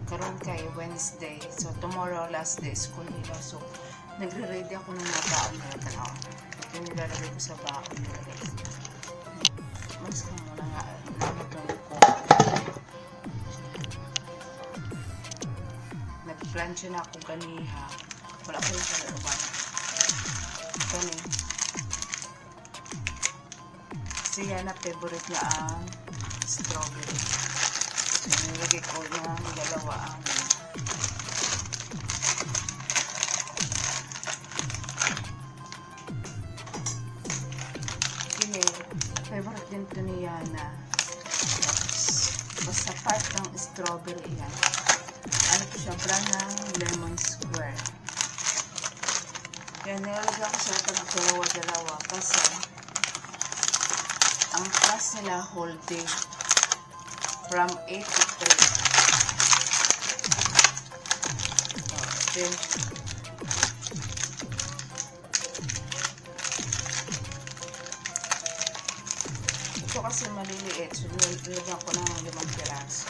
karon kay Wednesday. So tomorrow last day school nila. So nagre-ready ako ng mga baon na tanaw. Ito nilalagay ko sa baon nila guys. Mas ka muna nga namatong ko. Nag-plancha na ako ganiha. Wala ko yung kalaruban. Kani. Siya na favorite na ang strawberry. So, nilagay ko na dalawa ang kini. Favorite din ito ni Yana. Basta part ng strawberry yan. Ano ito siya? Brand ng lemon square. Kaya nilalagay ko siya pag dalawa-dalawa kasi ang class nila whole day from 8 to 3. Then, ito kasi maliliit, so nilagyan ko ng 5 piraso.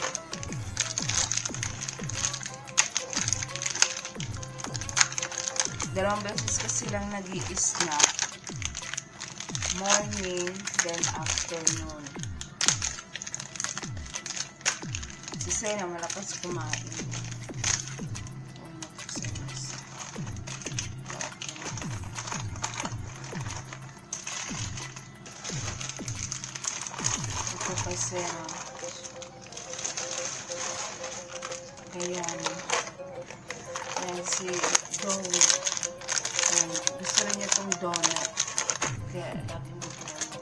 Dalawang beses kasi lang nag-i-snack. Morning, then afternoon. Si Sena malakas kumain. Ito kay Sena. Ayan. Ayan si Joey. Ayan. Gusto rin niya itong donut. Kaya lagi mo donut.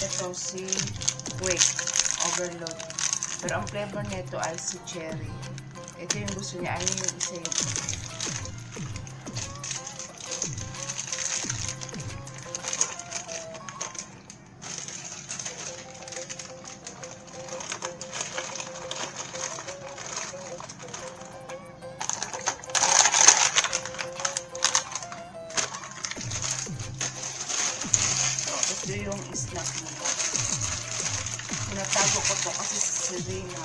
Ito si Quick Overload. Pero ang flavor nito ay si cherry. Ito yung gusto niya. Ayun yung isa yung ito yung snack nila. Tinatago ko to kasi si Serena.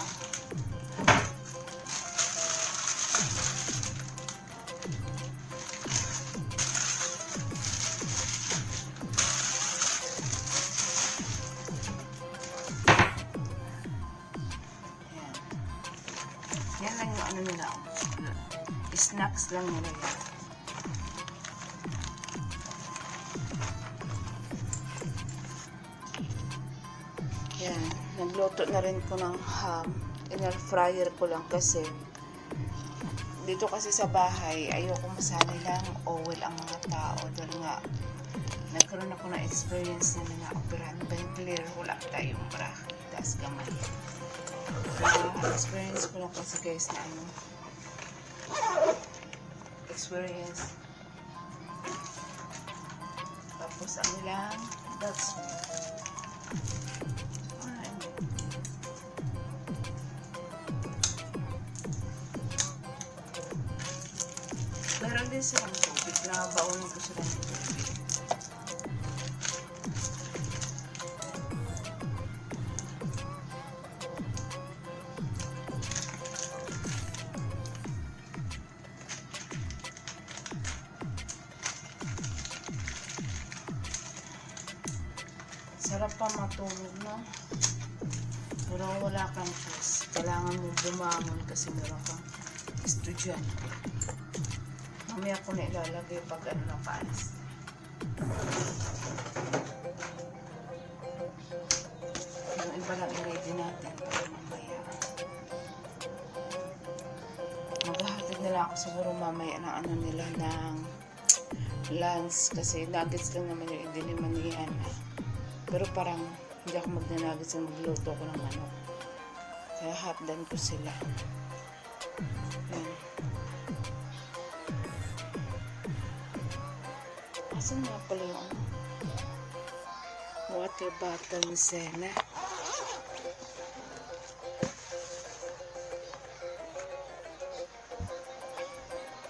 Yan lang yung ano nila. Snacks lang nila yan. Yan, nagluto na rin ko ng ham. In-air fryer ko lang kasi dito kasi sa bahay, ayoko masanay lang oil ang mga tao dahil nga nagkaroon ako ng experience na na-operahan ba yung clear, wala tayong bra, taas gamay. Experience ko lang kasi guys na ano, experience. Tapos ang ilang, that's me. Meron din silang tubig na baunin ko sila ng tubig. Sarap pa matulog, no? Pero wala kang choice. Kailangan mo bumangon kasi meron kang estudyante. Mamaya ko na ilalagay pag ano na paalis. Yung iba lang i-ready natin para mamaya. Maghahatid nila ako siguro mamaya ng ano nila ng lunch kasi nuggets lang naman yung idiniman niyan. Pero parang hindi ako magnanagets na magluto ko ng ano. Kaya hotdan ko sila. Ayan. Asan nga pala yung ano? Water bottle ni Sena.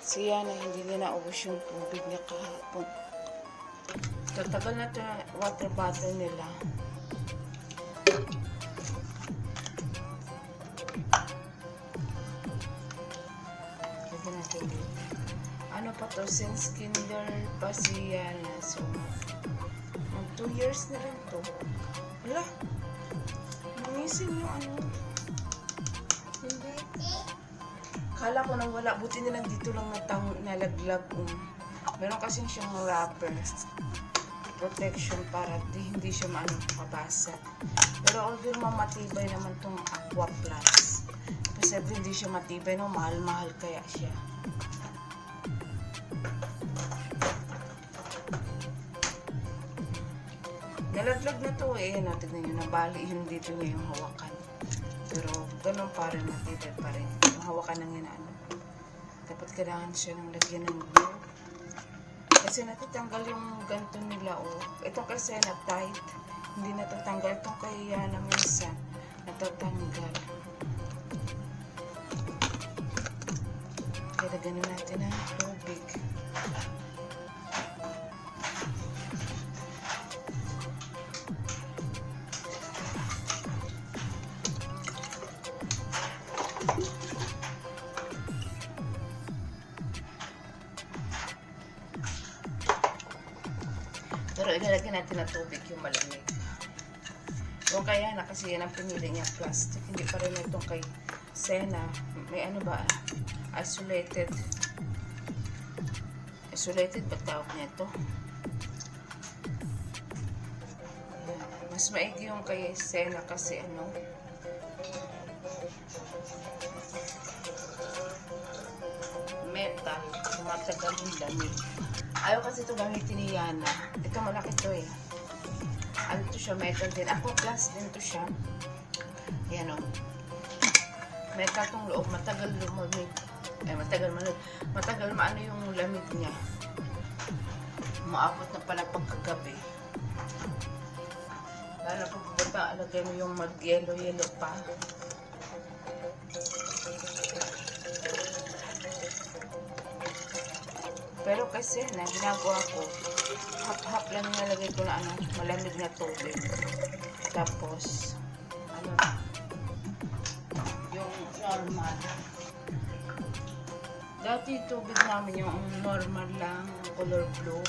Siya na hindi niya naubos yung tubig niya kahapon. Tatagal na ito water bottle nila. Lagyan natin dito. Ano pa to? Since kinder pa si Yana. So, mag 2 years na rin to. Wala. Mangisin yung ano. Hindi. Kala ko nang wala. Buti nilang dito lang nalaglag. Meron kasing siyang wrapper. Protection para hindi siya mabasa. Pero although matibay naman tong Aqua Plus. Kasi hindi siya matibay, no? Mahal-mahal kaya siya. Nalaglag na to eh. No, tignan nyo, nabali yun dito niya yung hawakan. Pero ganun pa rin, matibay pa rin. Yung hawakan ng yun, dapat kailangan siya ng lagyan ng glue. Kasi natatanggal yung ganito nila, oh. Ito kasi na tight. Hindi natatanggal. Itong kaya na minsan natatanggal. Kaya ganun natin ang tubig. Pero ilalagay natin ng tubig yung malamig. Yung kaya na kasi yan ang pinili niya, plastic. Hindi pa rin itong kay Sena. May ano ba? Isolated. Isolated ba tawag niya ito? Mas maigi yung kay Sena kasi ano. Metal. Matagal yung lamig. Ayaw kasi ito gamitin ni Yana. Ito malaki to eh. Ano to siya? Metal din. Aqua Plus din to siya. Yan o. Metal tong loob. Matagal lumamig. Matagal maano yung lamig niya. Maabot na pala pagkagabi. Lalo pag pupunta, alagay mo yung mag-yellow pa. Pero kasi na ginagawa ko, hap-hap lang nalagay ko na malamig na tubig. Tapos, yung normal. Dati tubig namin yung normal lang, color blue.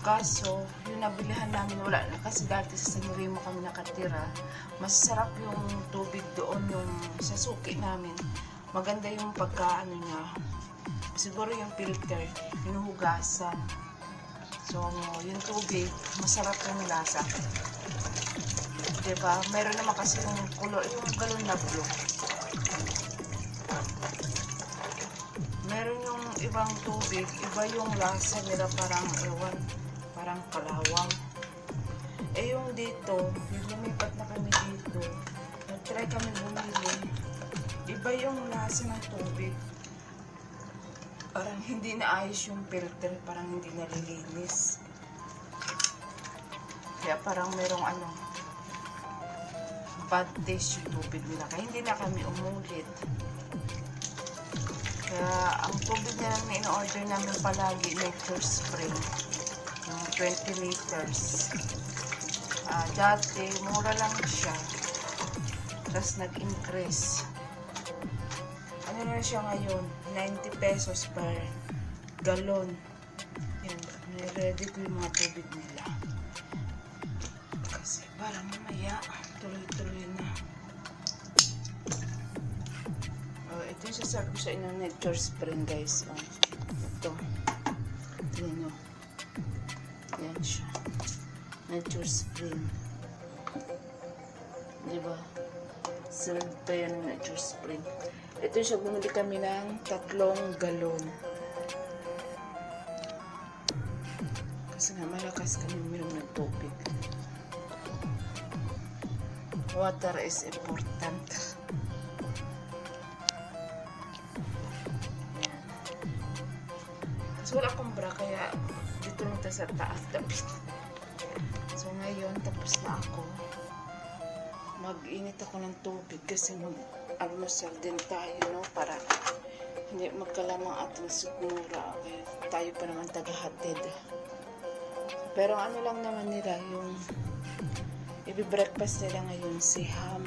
Kaso, yung nabilihan namin wala na. Kasi dati sa San Remo kami nakatira. Masarap yung tubig doon, yung sa suki namin. Maganda yung pagkaano niya. Siguro yung filter, hinuhugasan. So, yung tubig, masarap yung lasa. Diba? Meron naman kasi yung color, yung galon na blue. Meron yung ibang tubig, iba yung lasa nila parang ewan, parang kalawang. Eh yung dito, yung lumipat na kami dito, nag-try kami bumili, iba yung lasa ng tubig. Parang hindi naayos yung filter, parang hindi nalilinis. Kaya parang merong bad taste yung tubig nila. Kaya hindi na kami umulit. Kaya ang tubig na lang na in-order namin palagi, Nature Spring. Yung 20 liters. Dati, mura lang siya. Tapos nag-increase. Ano na siya ngayon? 90 pesos per galon. Yan. Ready ko yung mga tubig nila. Kasi parang mamaya, tuloy-tuloy na. Ito yung sasabi ko sa inyo, Nature Spring, guys. Ito. Tignan nyo. Yan siya. Nature Spring. Diba? Serve pa yan ng Nature Spring. Ito siya, bumili kami ng 3 galon. Kasi nga malakas kami uminom ng tubig. Water is important. Yan. So wala akong bra, kaya dito lang tayo sa taas tapos. So ngayon, tapos na ako. Mag-init ako ng tubig kasi mag-almusal din tayo, no? Para hindi magkalamang ating sigura. Kaya tayo pa naman tagahatid. Pero ano lang naman nila, yung i-breakfast nila ngayon si ham.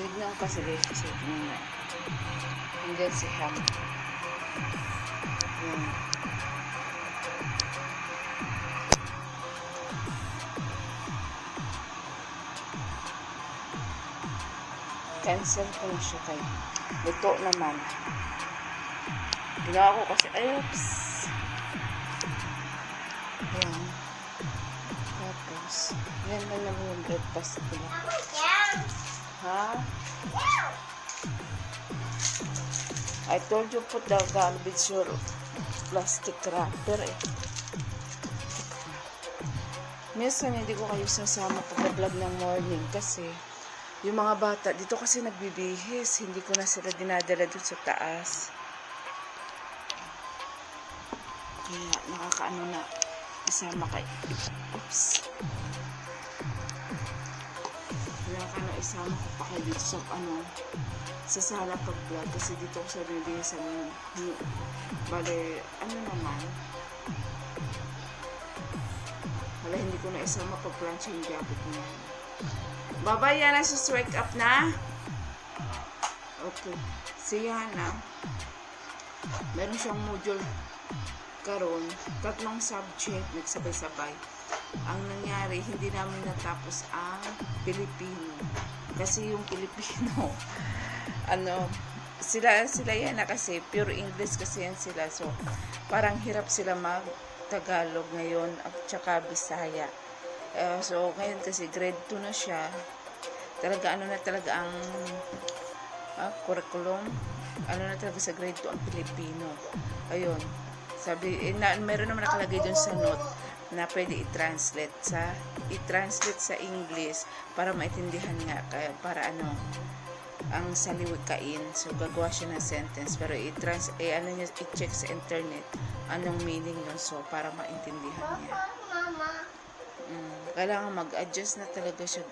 Tignan ko kasi kasi muna. Andyan si ham. Yan. Cancel ko na siya kay luto naman. Ginawa ko kasi, oops. Yan. Tapos, yan na naman yung breakfast ko. Ha? I told you put the garbage your plastic wrapper eh. Minsan hindi ko kayo sasama pag-vlog ng morning kasi yung mga bata dito kasi nagbibihis, hindi ko na sila dinadala dun sa taas. Kaya nakakaano na isama kay oops. Nakakaano isama ko pa kayo dito sa sa sala pag-vlog kasi dito ko sa bibihisan bale naman wala, hindi ko na isama pag-plancha yung jacket niya. Baba, Yana, sus wake up na. Okay. Si Yana, meron siyang module karon, 3 subject nagsabay-sabay. Ang nangyari, hindi namin natapos ang Pilipino. Kasi yung Pilipino, sila Yana kasi, pure English kasi yan sila. So, parang hirap sila mag-Tagalog ngayon at saka Bisaya. So, ngayon kasi grade 2 na siya. Talaga, talaga ang curriculum. Na talaga sa grade 2 ang Pilipino. Ayun. Sabi, meron naman nakalagay dun sa note na pwede i-translate sa English para maintindihan nga. Kaya, para ang saliwikain. So, gagawa siya ng sentence. Pero i-check sa internet anong meaning nun. So, para maintindihan niya. Kailangan mag-adjust na talaga siya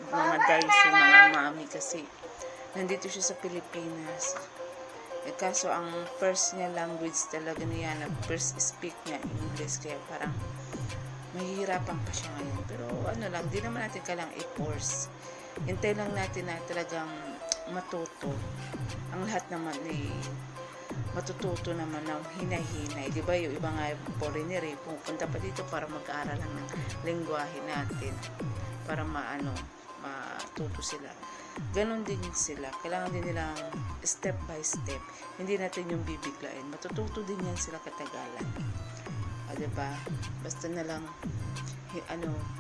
mga dicey, mga mami kasi nandito siya sa Pilipinas. Kaso ang first niya language talaga niya na first speak niya English, kaya parang mahihirapan pa siya ngayon. Pero lang, di naman natin kailangang i-force. Hintay lang natin na talagang matuto. Ang lahat naman matututo naman ng hinay-hinay. Di ba yung iba nga foreigner pupunta pa dito para mag-aaral lang ng lengguwahe natin. Para matuto sila. Ganon din sila. Kailangan din nilang step by step. Hindi natin yung bibiglain. Matututo din yan sila katagalan. Di ba? Basta na lang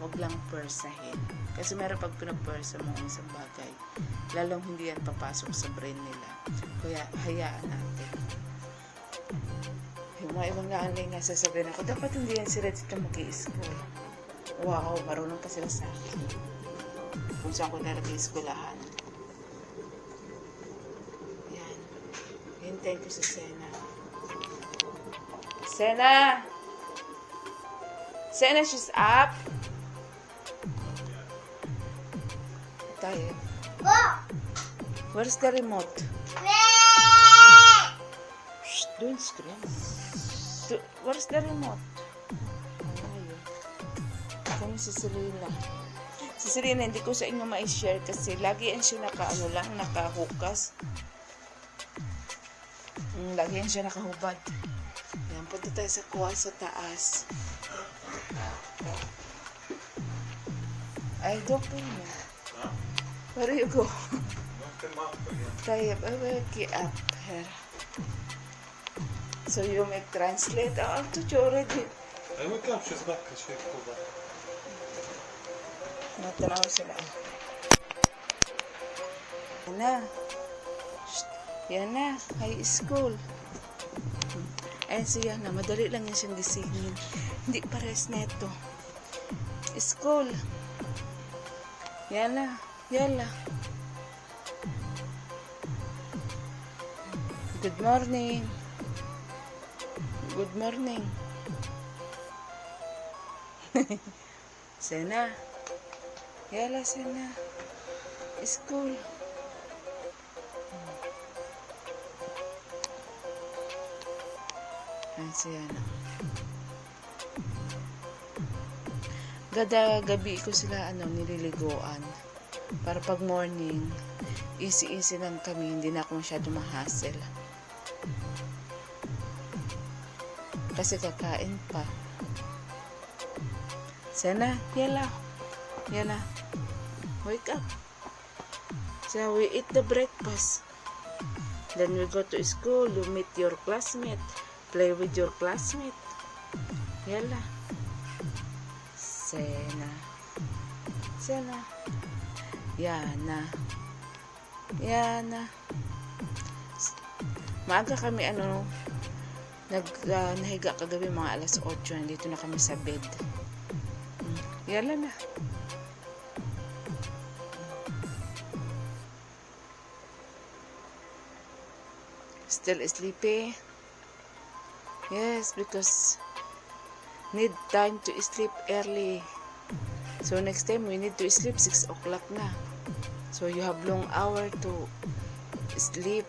wag lang persahin. Kasi meron pag pinag-persa mo ang isang bagay, lalong hindi yan papasok sa brain nila. Kaya hayaan natin. Yung mga ibang naalay nga sasabihin ako, dapat hindi yan sila dito mag-i-school. Wow, marunong pa sila sa akin. Kung saan ko nalagay eskulahan. Yan. Hintayin ko si Sena. Sena! Sena, she's up. Tayo. Where's the remote? Shh, don't scream. Where's the remote? Ayun. Kami si Selena. Si Selena, hindi ko sa inyo ma-share kasi lagi yan siya nakahukas. Lagi yan siya nakahubad. Yan, punta tayo sa kuha sa taas. I don't know. Where do you go? Tayo, I will get up here. So you make translate. I'll teach you already. أيوة كم شو سباك شيء كوبا. Natanaw sila. Yan na. Yan na. High school. Ayan siya na. Madali lang yan siyang gisingin. Hindi pares na ito. School. Yala. Yala. Good morning. Good morning. Sena. Yala, Sena. School. Ayan siya na. Gada gabi ko sila nililiguan. Para pag morning, easy lang kami, hindi na ako masyado ma-hassle. Kasi kakain pa. Sana, yala. Wake up. So we eat the breakfast. Then we go to school, you meet your classmate, play with your classmate. Yala. Sena. Yana. Maaga kami nahiga kagabi mga alas 8, nandito na kami sa bed. Yala na. Still sleepy? Yes, because need time to sleep early. So next time we need to sleep 6 o'clock na. So you have long hour to sleep.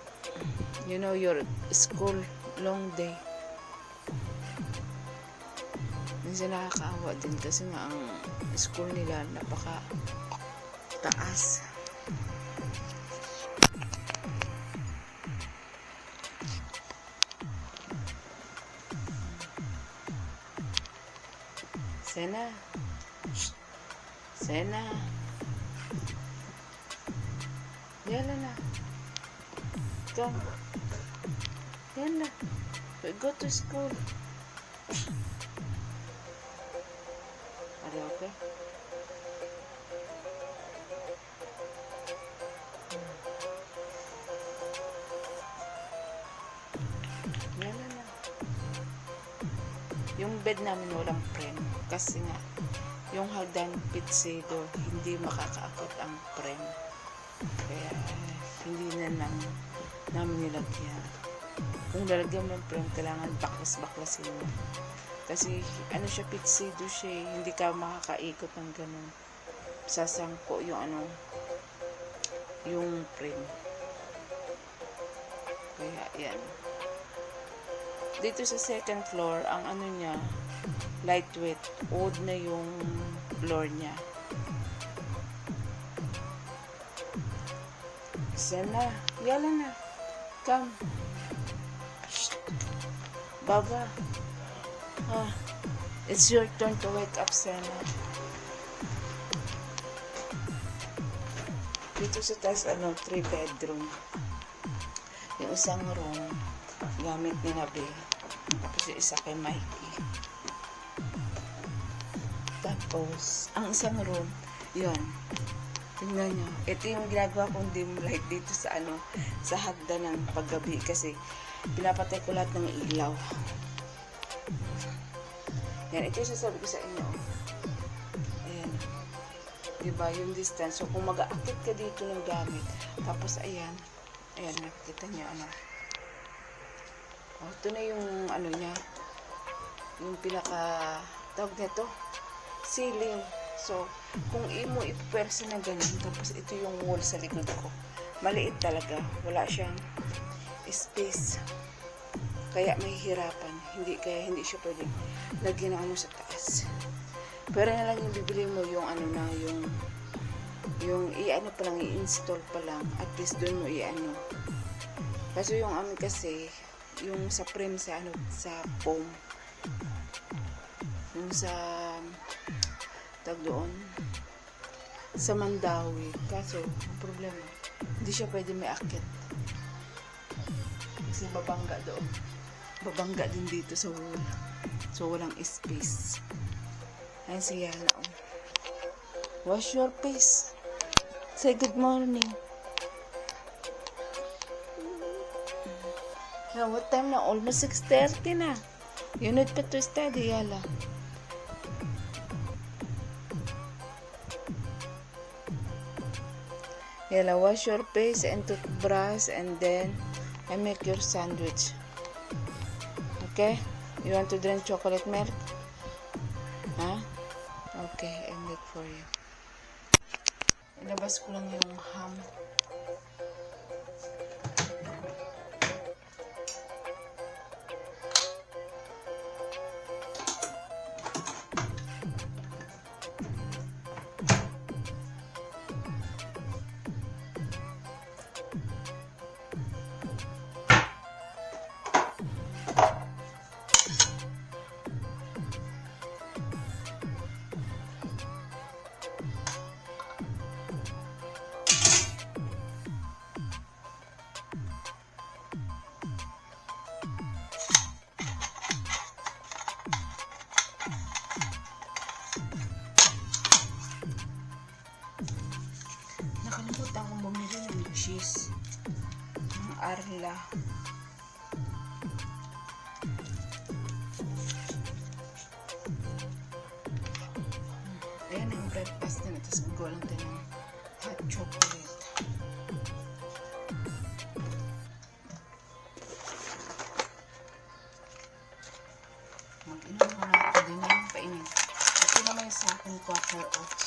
You know your school long day. Minsan nakakaawa din kasi nga ang school nila napaka taas. Sena. Yala na. Come. Yala. We go to school. Are you okay? Yala na. Yung bed namin walang frame. Kasi nga, yung hagdan pitsido, hindi makakaakot ang frame. Kaya, hindi na namin nilagyan. Kung lalagyan mo ng frame, kailangan baklas-baklasin mo. Kasi, siya, pitsido siya, hindi ka makakaikot ng ganun. Sasangko yung frame. Kaya, yan. Dito sa second floor, ang niya, lightweight. Old na yung floor niya. Sana, yala na. Come. Shh. Baba. It's your turn to wake up, Sana. Dito sa taas, 3 bedroom. Yung isang room, gamit ni Nabe. Tapos yung isa kay Mikey. Tapos, ang isang room, yun. Tingnan nyo. Ito yung ginagawa kong dim light dito sa sa hagdan ng paggabi kasi pinapatay ko lahat ng ilaw. Yan, ito yung sasabi ko sa inyo. Ayan. Diba, yung distance. So, kung mag-aakit ka dito ng gamit, tapos ayan, nakikita nyo, ito na yung, niya, yung tawag nito, ceiling. So, kung ipersa na ganyan, tapos ito yung wall sa likod ko, maliit talaga. Wala siyang space. Kaya mahihirapan. Hindi siya pwedeng lagyan ng sa taas. Pero na lang yung bibili mo yung yung pa lang, i-install pa lang. At least doon mo Kasi yung amin kasi, yung sa frame sa foam. Yung sa doon sa Mandawi. Kaso, ang problema, hindi siya pwede may akit. Kasi babangga doon. Babangga din dito sa wall. So, walang space. Ayan siya na. Wash your face. Say good morning. Now, what time na? Almost 6:30 na. You need pa to study, yala. Yala, wash your face and toothbrush and then I make your sandwich. Okay? You want to drink chocolate milk? Huh? Okay, I make for you. Ilabas ko lang yung ham. Carla. Ayan yung breakfast na. Tapos magawa lang tayo ng hot chocolate. Mag-inom muna ako din yung painit. Ito naman yung sa akin Quaker Oats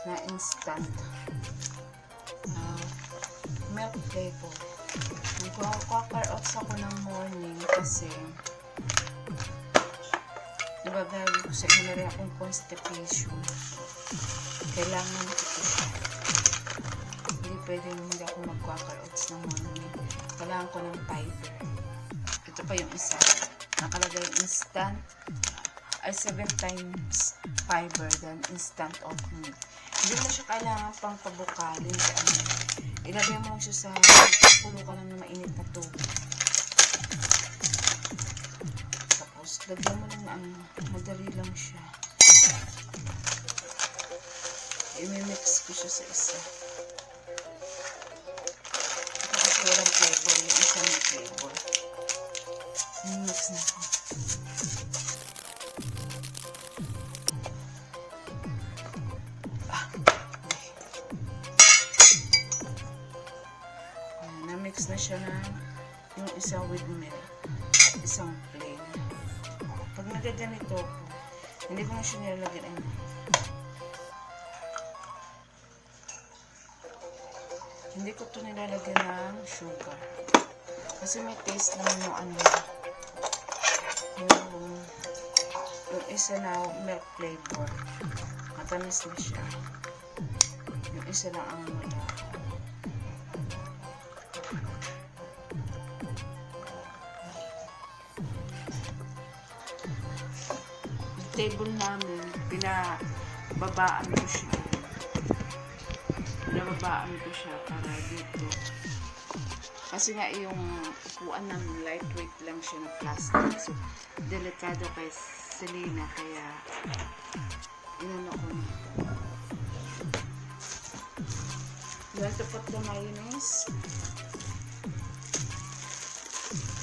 na instant. Milk flavor. Nag-Quaker Oats ako ng morning kasi nabagawi ko sa inyo na rin akong constipation. Kailangan ko siya. Hindi pwedeng hindi ako mag-Quaker Oats ng morning. Kailangan ko ng fiber. Ito pa yung isa. Nakalagay instant ay 7 times fiber than instant oatmeal. Hindi mo siya kailangan pang pabukalin sa ano. Ilagay mo lang siya sa pulo ka lang na mainit na tubig. Tapos lagyan mo lang na ano, madali lang siya. I-mix ko siya sa isa. Ito kasi walang flavor, yung isa may flavor. I-mix na ko. Na siya na yung isa with milk at isang plain. Pag nagaganito po, hindi ko na siya nilalagyan hindi ko ito nilalagyan ng sugar kasi may taste naman yung ano yung isa na milk flavor matamis na siya, yung isa lang ang wala. Table namin, pinababaan ko siya para dito kasi nga yung upuan namin lightweight lang siya na plastic, so delikado kay Selena kaya inano ko na dahil tapat na mayonnaise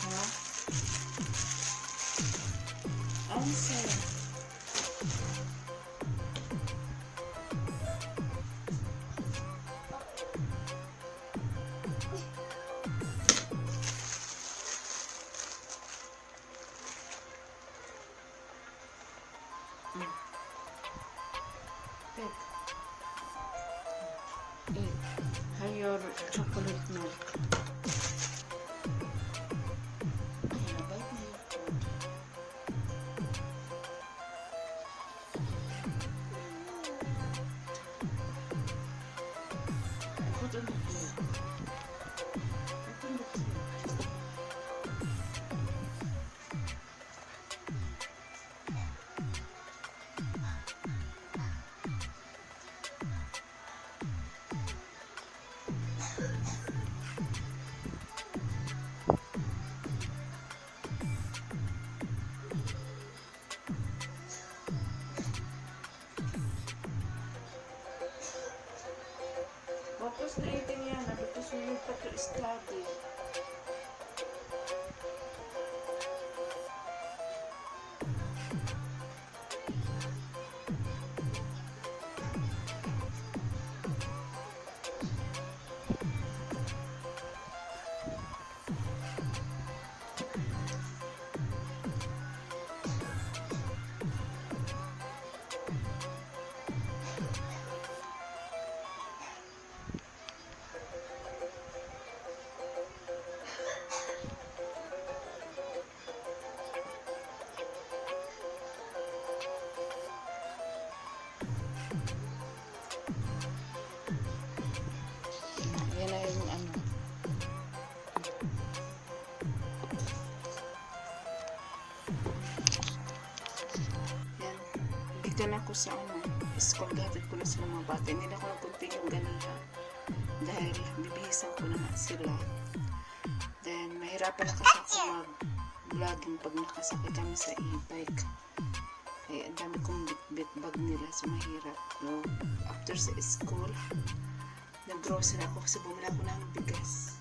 ha? Ang sarap. Your chocolate milk. Nabait na yun. Put on the plate. Put on the plate. Tapos na itin yan, tapos yung pag-study. Yan na yung ano. Yan. Dito na ako sa ano. School, gatid ko na sila mga bata. Hindi na ako nag-continue ganila. Dahil bibihisan ko na nga sila. Then, mahirapan na kasi ako mag-vlogging pag nakasakit kami sa e-bike. Kaya ang dami kong bit-bit bag nila. So, mahirap. No? After sa school, nag-grocery ako kasi bumila ako ng bigas.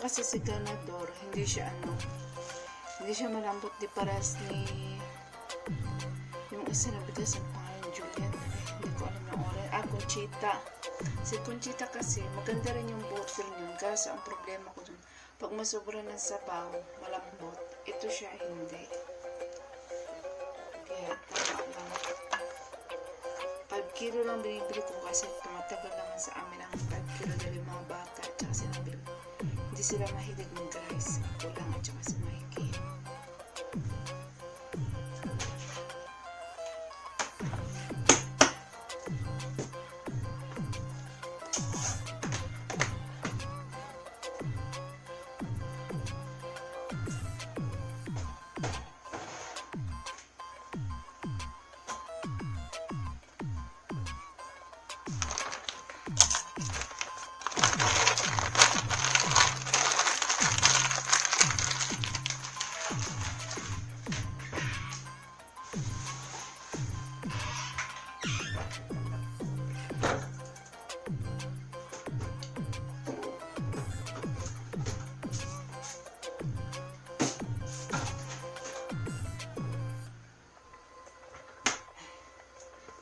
kasi si ganador, hindi siya malambot di paras ni yung isa na bigas ang pangalan Julian. Hindi ko alam ng oras. Conchita. Si Conchita kasi maganda rin yung bottle yun. Kaso ang problema ko dun, pag masobra ng sabaw, malambot. Ito siya hindi. Kaya tama lang. 5 kilo lang binibili ko kasi tumatagal naman sa amin ang 5 kilo dahil yung mga bata at saka sinabi hindi sila mahilig mag-rice. Ako lang at saka si Mikey.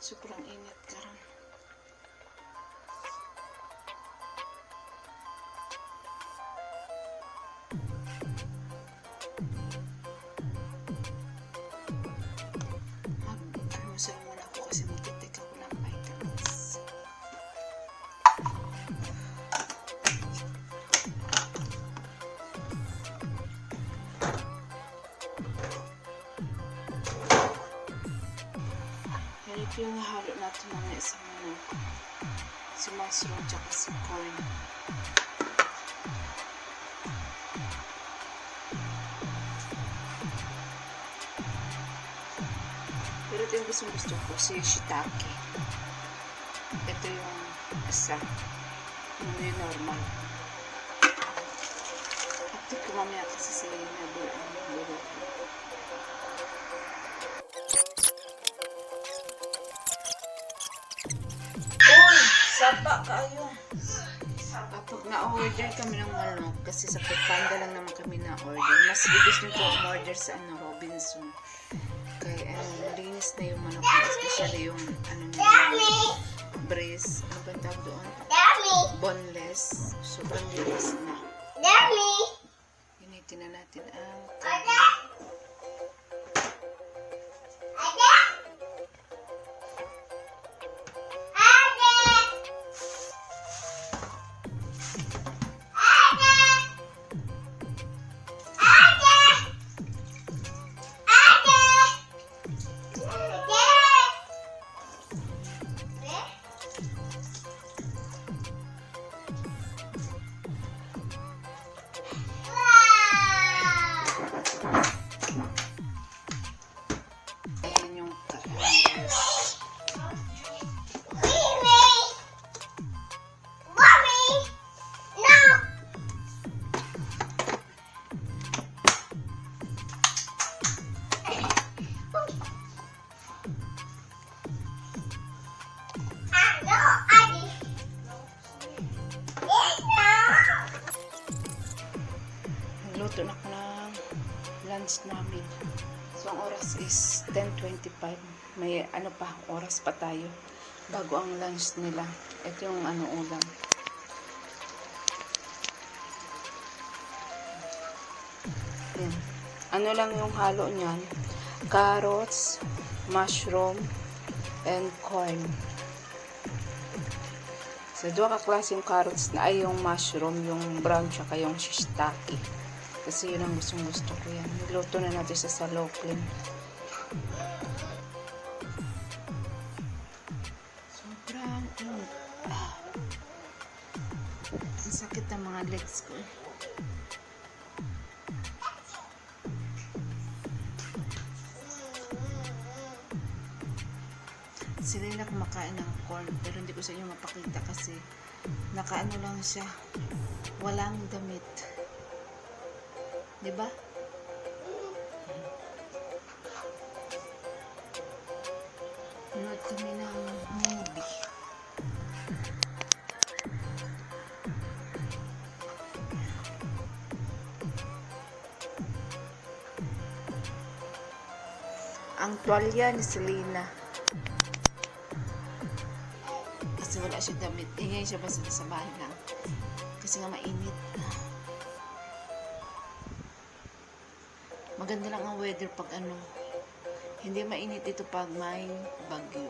Sobrang init karon. Mag-almusal muna ako kasi magtitik ako ng vitamins. Ito yung nahalo natin mga isang si mushroom tsaka si corn. Pero ito yung gusto ko, si shiitake. Ito yung isa. Yung normal. At ito ko mamaya kasi sa inyo na bulo. Sapa kayo. Kapag na-order kami ng manok, kasi sa Foodpanda lang naman kami na-order. Mas gusto nyo po order sa Robinson. Kaya malinis na yung manok. Especially yung breast. Ano ba tawag doon? Boneless. Sobrang linis na. Ginitin na natin ang karne. Nagluto na ko ng lunch namin. So, ang oras is 10:25. May oras pa tayo bago ang lunch nila. Ito yung ulam. Yan. Ano lang yung halo niyan? Carrots, mushroom, and corn. Sa dua ka klase yung carrots na ay yung mushroom, yung brown, tsaka yung shiitake. Kasi yun ang gusto ko yan. Niluto na natin sa saloklim. Sobrang ang sakit ng mga legs ko. Sila na kumakain ng corn, pero hindi ko sa inyo mapakita kasi nakaano lang siya, walang damit. Diba? Nanood kami ng movie. ang tuwalya ni Selena. Kasi wala siya damit. Ngayon siya basta sa bahay lang. Kasi nga mainit. Maganda lang ang weather pag ano. Hindi mainit dito pag may bagyo.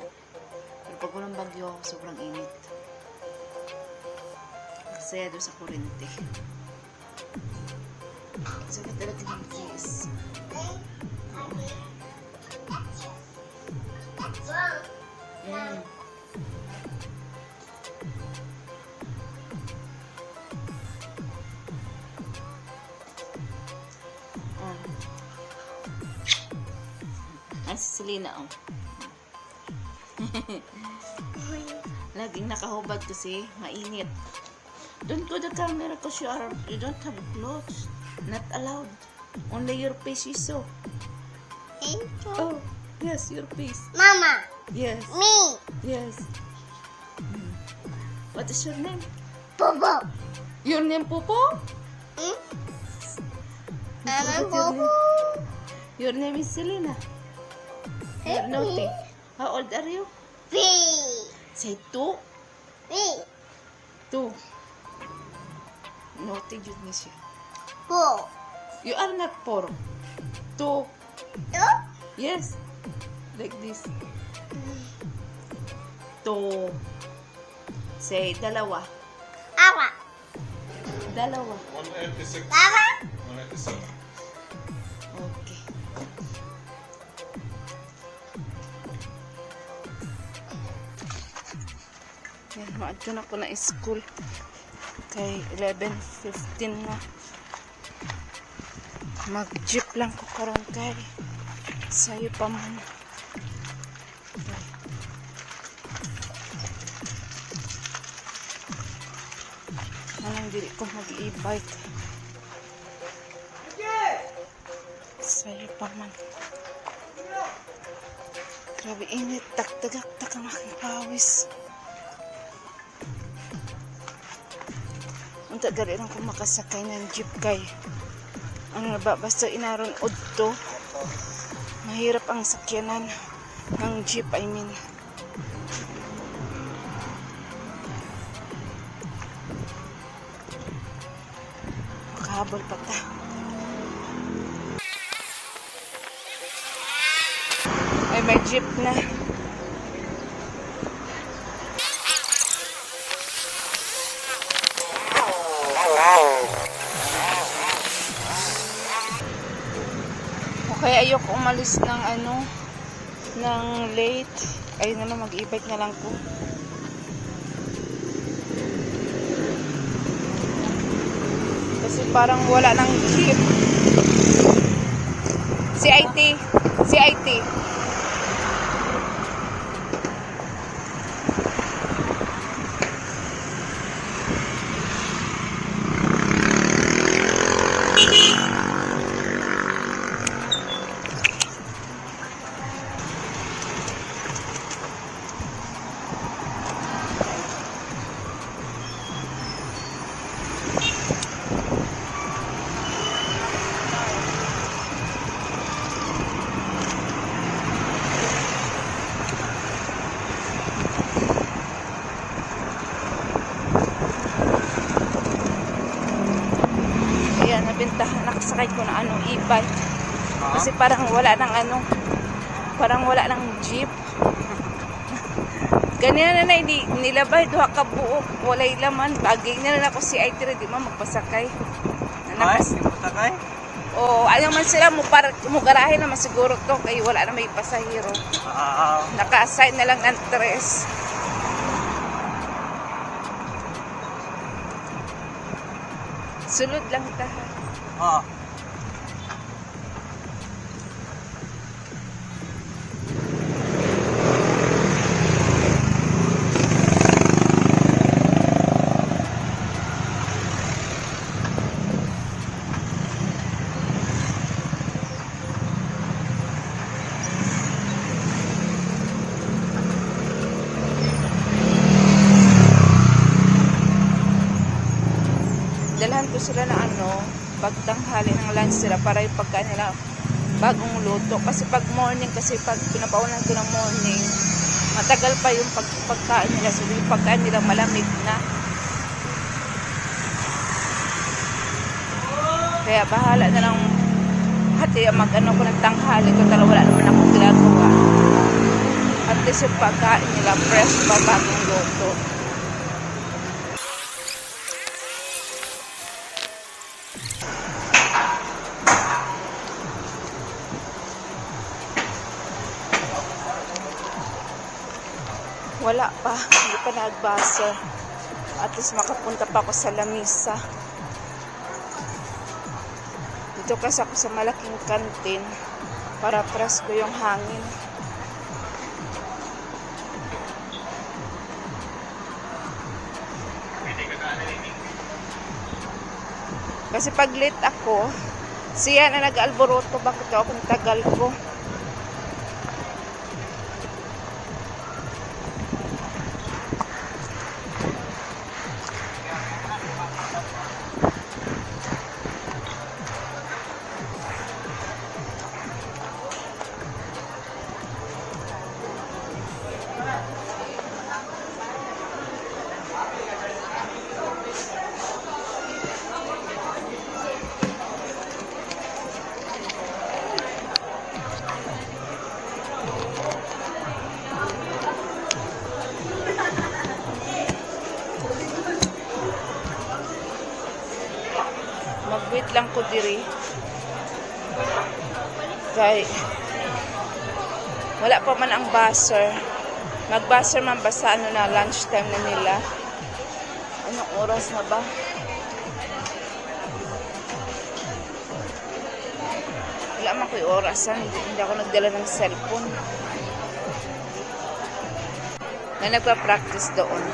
Pero pag walang bagyo, sobrang init. Kasi doon sa kurente. Sakit talaga ng face. Mm. Ang si Selena, oh. Laging nakahubad kasi mainit. Don't go the camera because you don't have clothes. Not allowed. Only your face you saw. Oh, yes, your face. Mama, Yes. me, Yes. What is your name? Bobo. Your name, Popo? Hmm? I Mama, forgot your Bobo. name. Your name is Selena. You're naughty. How old are you? B, Say 2. B, 2. Naughty yun niya siya. Bo. You are not 4. 2. Do? Yes. Like this. 2. Say, dalawa. Awa. Dalawa. 186. Mama. 187. Okay. Yan, maadto na ko na school. Kay 11:15 na. Mag-jeep lang ko karon kay sayo pa man. Anong dili ko mag-e-bike. Sayo pa man. Grabe init. Tak-tagak-tak ang aking pawis. Unta gali lang ko makasakay ng jeep kay ano na ba, basta inaron udto mahirap ang sakyanan ng jeep, I mean. Makahabol pa ta. Ay, may jeep na. Okay, ayoko umalis ng ano, ng late. Ayun na lang, mag-e-bike na lang ko. Kasi parang wala ng jeep. Si IT. Si IT. Ayan, nabintahan, nakasakay ko na ano, e-bike. Kasi parang wala ng ano, parang wala ng jeep. Ganyan na nilabay, duha ka buok, walay laman. Bagay na lang ako si IT, di man magpasakay. Ay, sakay? Oo, ayaw man sila mo garahe naman siguro to, kaya wala na may pasahero. Naka-assign na lang ng 3. Sulod lang ta. Oo. Dalhan ko sila na ano, pagtanghali ng lunch sila para yung pagkain nila bagong luto. Kasi pag morning, kasi pag pinapaunan ko ng morning, matagal pa yung pagkain nila. So yung pagkain nila malamig na. Kaya bahala na lang hati mag-ano ko ng tanghali ko. Tala wala naman akong ginagawa. At least yung pagkain nila fresh pa, bagong luto. Wala pa, hindi pa nag-buzzer. At least makapunta pa ako sa lamisa. Dito kasi ako sa malaking kantin para presko yung hangin. Kasi pag late ako, siya na nag-alboroto, bakit ako ang tagal ko. Mag-wait lang ko diri. Kay wala pa man ang buzzer. Mag-buzzer man basta ano na lunchtime na nila. Anong oras na ba? Wala man ko'y orasan. Hindi ako nagdala ng cellphone. Na nagpa-practice doon.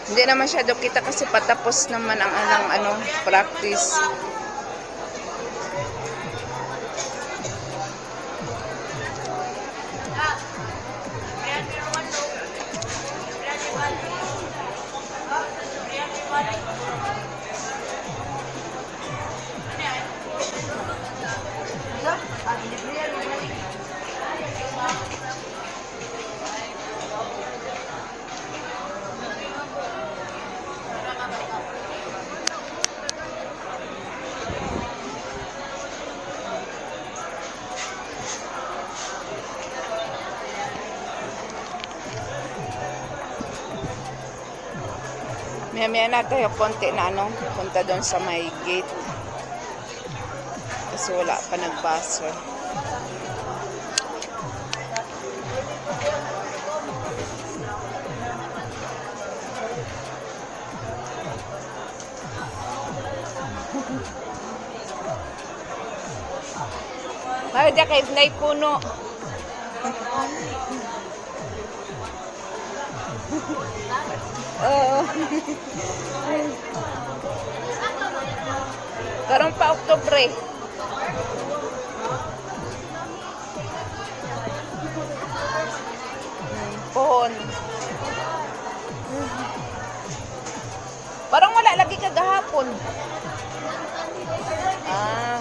Hindi naman masyado kita kasi patapos naman ang practice. Maya-maya na tayo konti na punta doon sa may gate. Kasi wala pa nag-buzzer. Mahal dyan kay Nay Puno. Oo. Karon pa Oktubre. Pohon. Parang wala lagi kagahapon. Ah.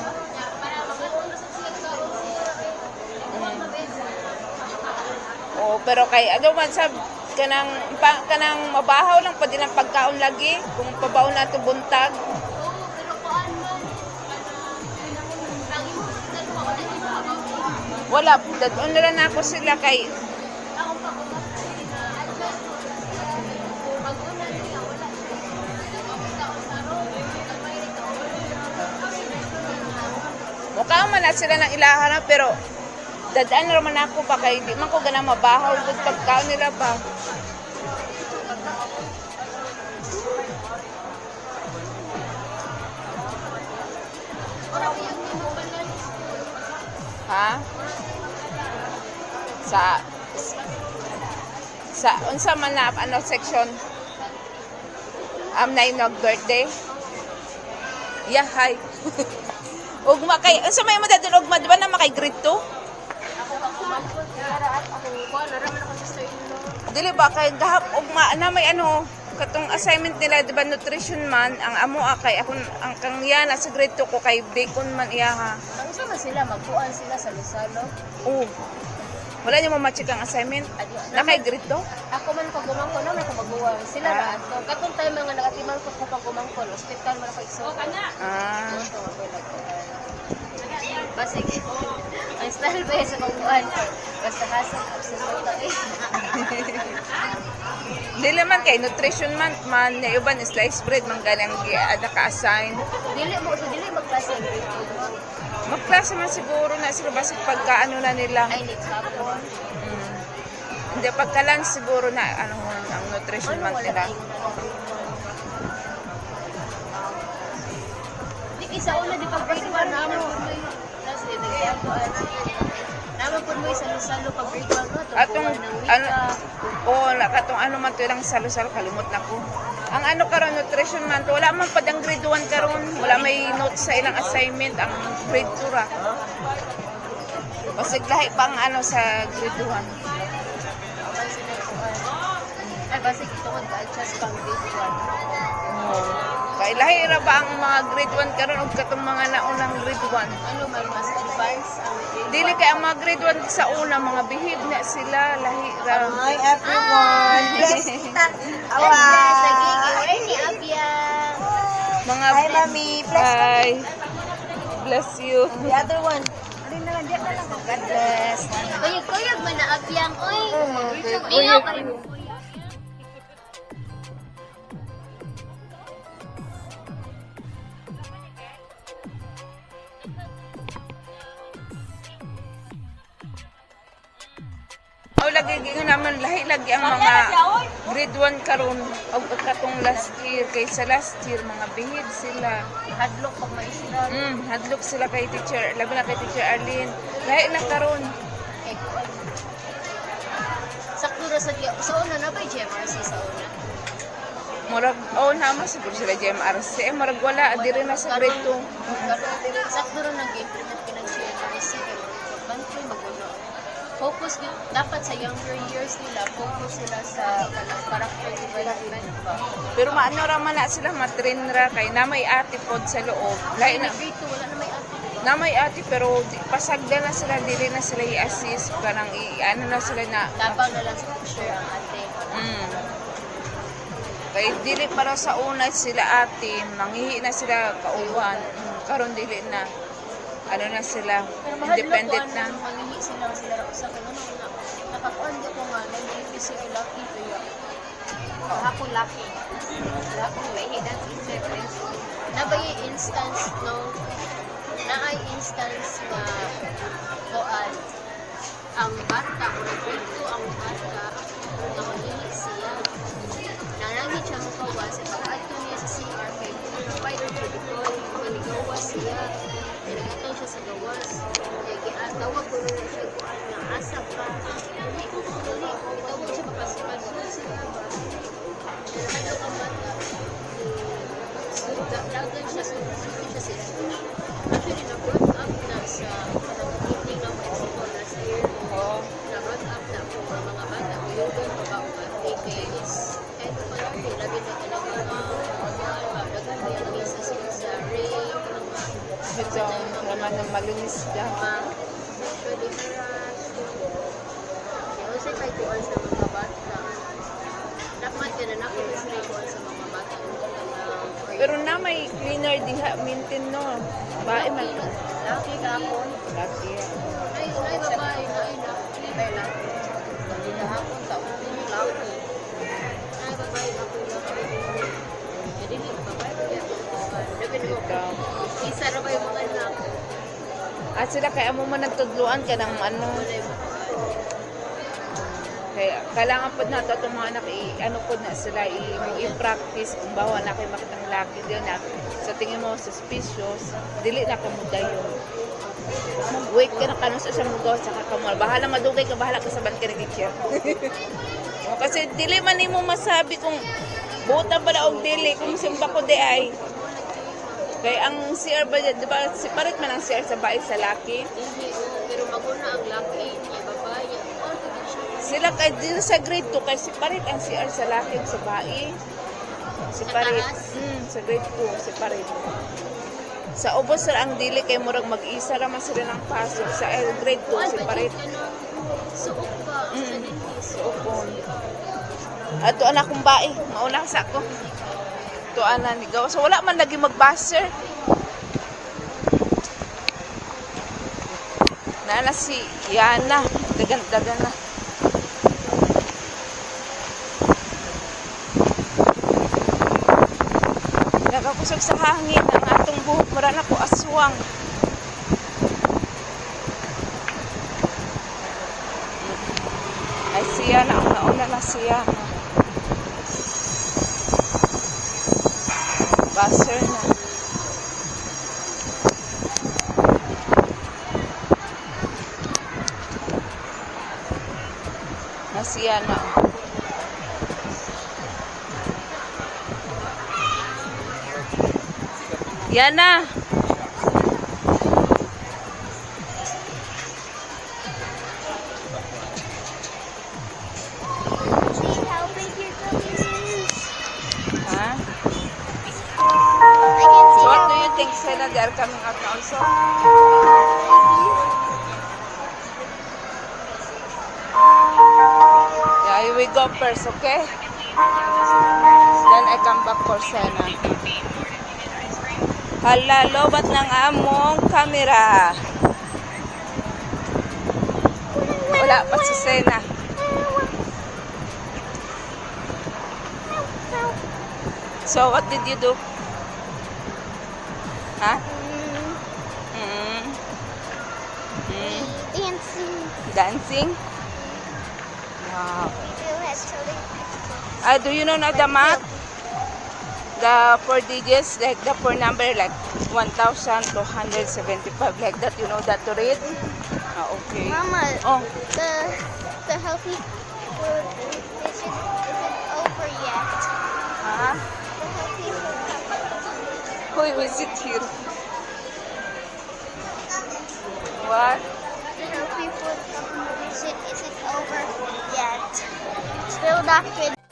Oh, pero kay ano man sab kanang mabahaw lang pa din ang pagkaon lagi kung pabaon nato buntag. Wala, dadon na lang ako sila kay mukha man na sila ng ilahan pero dadaan na naman ako ba kay di man ko ganang mabahaw yung pagkaon nila ba. Ha? Sa unsa man na section na inog birthday. Yeah, hi. Ugma kay unsa may mo dadun ugma di ba na makay grade 2? ako kakumangkot. Kaya at ako ko, naraman ako sa in-law. Dili ba kay gahap og na may ano katong assignment nila di ba nutrition man ang amo kay ako ang kang yana sa grade 2 ko kay bacon man iya ha. Ang isa man sila, magbuan sila sa Luzalo. Oh. Wala niyo mo ma-check ang assignment. Adyo, Na kay grade 2? ako man pagumangko na may kabaguan. Sila ra ato. Katong time mga nagatimang ko sa pagumangko, hospital man ako iso. Ah. Basig. Ang style ba sa pagbuan? Basta hasag absent ko eh. Dili man kay nutrition month man na uban sliced bread man galang naka-assign. Dili magklase ang grade 2. Magklase man siguro na sila basta pagkaano na nila. Ay, next hapon. Hindi pagka-lunch siguro na ano ang nutrition month nila. Di isa una di pag grade 1 naman po mo yung last day nagsabuan. Naman po mo sa Luzalo pag grade 1 no? Atong Tungkuhan ng ano wika. katong ano man to lang salo-salo kalimot na ko. Ang ano karon nutrition month wala man padang grade 1 karon, wala may notes sa ilang assignment ang grade 2 ra. Basig lahi pang ano sa grade 1. Kapag sila kuhan. Ay, basig itungod ka adjust pang grade 1. Kay lahi ra ba ang mga grade 1 karon ug katong mga naunang grade 1? Ano man, mas advanced ang grade 1. Dili kay ang mga grade 1 sa una mga behave na sila lahi ra. Hi everyone. Bless kita. Bless, nagiging ni Abia. Mga Hi mami. Bless. Hi. Bless you. The other one. God bless. Kuyog man na Abiang, oy. Kuyog. Mingaw ka rin mo. O lagi gingon naman lahi lagi ang mga grade 1 karon og katong last year kaysa last year mga behave sila. Hadlok pag maisira. Hadlok sila kay teacher, labi na kay teacher Arlene. Lahi na karon. Sakto ra sa una na ba GMRC sa una? Murag naman siguro sila GMRC. Murag wala diri na sa grade 2. Sakto ra nag-implement ka ng GMRC. Bantoy magulo. Focus dapat sa younger years nila, focus sila sa character development ba. Pero maano ra man na sila matrain ra kay na may ate pod sa loob. Lahi na Grade 2, wala na may ate, diba? na may ate pero pasagda na sila dili na sila i-assist parang ano na sila na Tabang na lang sa teacher ang ate. kay dili para sa una sila ate manghihi na sila kauban karon dili na ano na sila independent na Mangihi sila sa kanang nakakuan ko nga nang si lucky to ya. Hapon lucky. Lucky may hidden difference. Nabay instance no. Naay instance nga koan ang bata o nagpinto ang bata nga mangihi siya. Nanangit siya makawa sa pag-adto niya sa CR kay provider to deploy manigawa siya. Nagataw siya sa gawas. Kaya tawag ko rin siya kuan nga asa pa. Itawag siya papasipan ko siya ba. Ano ka bata? Dagan siya sa school. Actually, na-brought up na sa evening na may school last year. Na-brought up na po ang mga bata. Yung about AKs. Kahit pa lang po, labi na talaga dagan ba yung isa sila sa rape, ito naman ng malunis ka sexually harassed. Kaya usay kay kuan sa mga bata. Dapat ka na nakita sila kuan sa mga bata. pero na may cleaner diha maintain no bae man Laki ka ako. laki Ay, babae na, ay, laki. Ay, laki. Kahapon sa ulit, laki. Ay, babae, laki, laki. Jadi, ni babae, labi mo. Isa na ba yung mga anak? at sila kaya mo man nagtudluan ka ng ano Wala yung kaya kailangan po na ito itong mga anak ano po na sila i-practice kung bawa na kayo makitang laki din na sa tingin mo suspicious dili na kamuda yun mag-wait ka na kanong sa mugaw saka ka mo bahala madugay ka bahala ka sa ban ka na teacher kasi dili man mo masabi kung buta ba na og dili kung simba ko di ay Kaya ang CR ba, di ba, separate man ang CR sa bahay sa laki? Hindi, pero maguna ang laki niya, babae. Or din siya. Sila kay dito sa grade 2, kay separate ang CR sa laki at sa bahay. Separate. taas? Sa grade 2, separate. Sa ubos sila ang dili kay murag mag-isa raman sila ng pasok. Sa grade 2, separate. Suok ba? Sa dentist. Upon. Ato anak kong bae, mauna sa ako. To ana ni gawa. So wala man lagi mag-buzzer. Naala si Yana, dagan-dagan na. Nakakusog sa hangin ang atong buhok, mura na ko aswang. Ay siya na, ang nauna na siya. Buzzer na. Nasiya na. Yana. How big your belly is. Ha? I can So see what how do you think, Sena? They are coming out now also? Yeah, you will go first, okay? Then I come back for Sena. Hala, lobat ng among camera. Wala pa si Sena. So what did you do? Ha? dancing. Dancing? Wow. It Do you know now the math? The 4 digits, like the 4 number, like 1,275, like that. You know that to read? Okay. Mama, Oh, the healthy food isn't over yet. ha? The healthy food Who is it here? What? the healthy food competition isn't over yet. Still not finished.